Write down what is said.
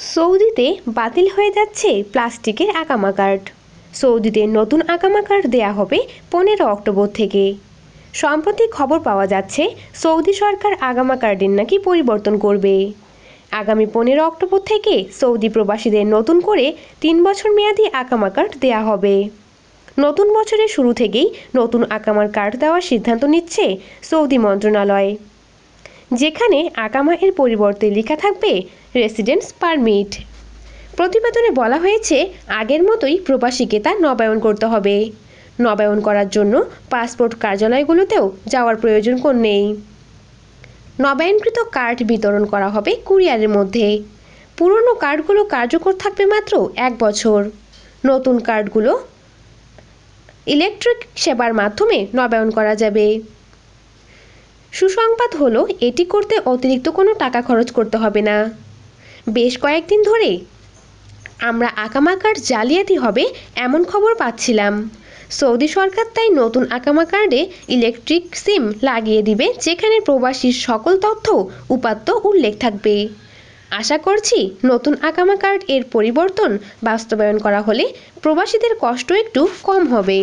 সৌদিতে বাতিল হয়ে যাচ্ছে প্লাস্টিকের আকামা কার্ড। সৌদিতে নতুন আকামা কার্ড দেয়া হবে 15 অক্টোবর থেকে। সম্প্রতি খবর পাওয়া যাচ্ছে সৌদি সরকার আকামা কার্ডের নাকি পরিবর্তন করবে। আগামী 15 অক্টোবর থেকে সৌদি প্রবাসীদের নতুন করে 3 বছর মেয়াদী আকামা কার্ড দেয়া হবে। নতুন বছরের শুরু থেকেই নতুন আকামার কার্ড দেওয়ার সিদ্ধান্ত নিচ্ছে সৌদি মন্ত্রণালয়, যেখানে আকামা এর পরিবর্তে লেখা থাকবে রেসিডেন্স পারমিট। প্রতিবেদনে বলা হয়েছে আগের মতোই প্রবাসীকে তা নবায়ন করতে হবে। নবায়ন করার জন্য পাসপোর্ট কার্যালয়গুলোতেও যাওয়ার প্রয়োজন নেই। নবায়নকৃত কার্ড বিতরণ করা হবে কুরিয়ারের মধ্যে। পুরনো কার্ডগুলো কার্যকর থাকবে মাত্র 1 বছর। নতুন কার্ডগুলো ইলেকট্রিক সেবার মাধ্যমে নবায়ন করা যাবে। সুসংবাদ হলো এটি করতে অতিরিক্ত কোনো টাকা খরচ করতে হবে না। বেশ কয়েকদিন ধরে আমরা আকামা কার্ড জালিয়াতি হবে এমন খবর পাচ্ছিলাম। সৌদি সরকার তাই নতুন আকামা কার্ডে ইলেকট্রিক সিম লাগিয়ে দিবে, যেখানে প্রবাসীর সকল তথ্য উপাত্ত উল্লেখ থাকবে। আশা করছি নতুন আকামা কার্ড এর পরিবর্তন বাস্তবায়ন করা হলে প্রবাসীদের কষ্ট একটু কম হবে।